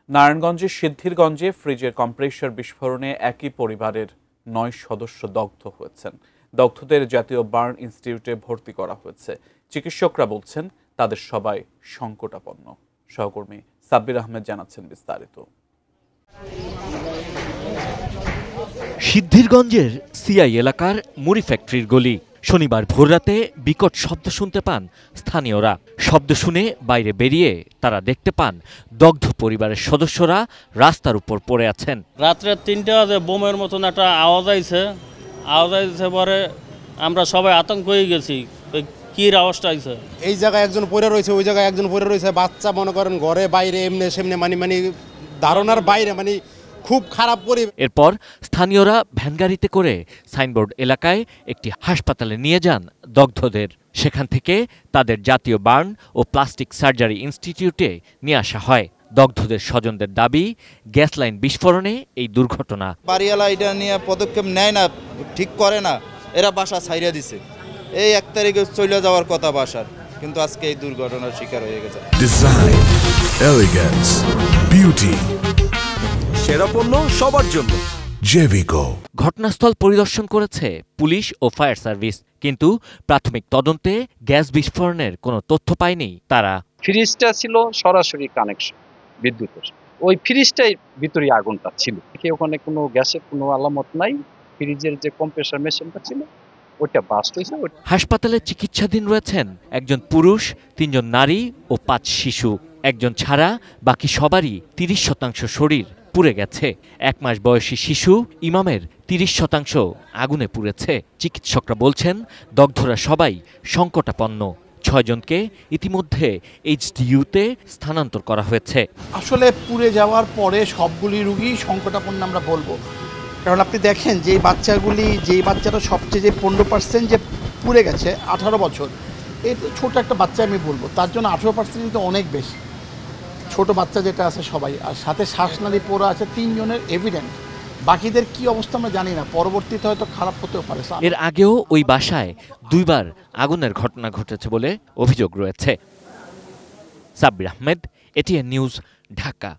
নারায়ণগঞ্জের সিদ্ধিরগঞ্জে ফ্রিজের কম্প্রেসর বিস্ফোরণে একই পরিবারের ৯ সদস্য দগ্ধ হয়েছেন। দগ্ধদের জাতীয় বার্ন ইনস্টিটিউটে ভর্তি করা হয়েছে। চিকিৎসকরা বলছেন তাদের সবাই সংকটাপন্ন। সহকর্মী সাব্বির আহমেদ জানাচ্ছেন বিস্তারিত। সিদ্ধিরগঞ্জের সিআই এলাকার মুড়ি ফ্যাক্টরির গলি। শনিবার ভোররাতে বিকট শব্দ শুনতে পান স্থানীয়রা। শব্দ শুনে বাইরে বেরিয়ে তারা দেখতে পান দগ্ধ পরিবারের সদস্যরা রাস্তার উপর পড়ে আছেন। রাত্রে ৩টা বাজে বোমের মতন একটা আওয়াজ আইছে পরে আমরা সবাই আতঙ্ক হয়ে গেছি, কি আওয়াজটা আইছে। এই জায়গায় একজন পড়ে রয়েছে, ওই জায়গায় একজন পড়ে রয়েছে, বাচ্চা মনে করেন ঘরে বাইরে এমনি সেমনি মানে ধারণার বাইরে, মানে খুব খারাপ পরিবেশ। এরপর স্থানীয়রা ভ্যানগাড়িতে করে সাইনবোর্ড এলাকায় একটি হাসপাতালে নিয়ে যান দগ্ধদের। সেখান থেকে তাদের জাতীয় বার্ন ও প্লাস্টিক সার্জারি ইনস্টিটিউটে নিয়ে আসা হয়। দগ্ধদের স্বজনদের দাবি, গ্যাস লাইন বিস্ফোরণে এই দুর্ঘটনা। বাড়িওয়ালা এটা নিয়ে পদক্ষেপ নেয় না, ঠিক করে না, এরা বাসা ছাইড়া দিছে। এই ১ তারিখে চলে যাওয়ার কথা বাসার, কিন্তু আজকে এই দুর্ঘটনার শিকার হয়ে গেছে। ডিজাইন, এলিগেন্স, বিউটি, সেরা পণ্য সবার জন্য জেভিকো। ঘটনাস্থল পরিদর্শন করেছে পুলিশ ও ফায়ার সার্ভিস, কিন্তু প্রাথমিক তদন্তে গ্যাস বিস্ফোরণের কোনো তথ্য পায়নি তারা। ফ্রিজটা ছিল সরাসরি কানেকশন বিদ্যুতের, ওই ফ্রিজটাই ভিতরে আগুনটা ছিল। ওখানে কোনো গ্যাসের কোনো আলামত নাই। ফ্রিজের যে কম্প্রেসার মেশিনটা ছিল ওটা বাস্ট হয়েছে। হাসপাতালে চিকিৎসাধীন রয়েছেন একজন পুরুষ, ৩ জন নারী ও ৫ শিশু। একজন ছাড়া বাকি সবারই ৩০% শরীর পুড়ে গেছে। ১ মাস বয়সী শিশু ইমামের ৩০% আগুনে পুড়েছে। চিকিৎসকরা বলছেন দগ্ধরা সবাই সংকটাপন্ন। ৬ জনকে ইতিমধ্যে এইচডিইউতে স্থানান্তর করা হয়েছে। আসলে পুড়ে যাওয়ার পরে সবগুলি রোগী সংকটাপন্ন আমরা বলবো, কারণ আপনি দেখেন যেই বাচ্চাটা সবচেয়ে যে 15% যে পুড়ে গেছে 18 বছর, এই ছোট একটা বাচ্চা আমি বলবো, তার জন্য 18% কিন্তু অনেক বেশি। ছোট বাচ্চা যেটা আছে সবাই, আর সাথে শ্বাসনালী পোড়া আছে 3 জনের এভিডেন্ট। বাকিদের কি অবস্থা আমরা জানি না, পরবর্তীতে হয়তো খারাপ হতেও পারে। এর আগেও ওই বাসায় 2 বার আগুনের ঘটনা ঘটেছে বলে অভিযোগ রয়েছে। Sabbir Ahmed, ATN news, Dhaka.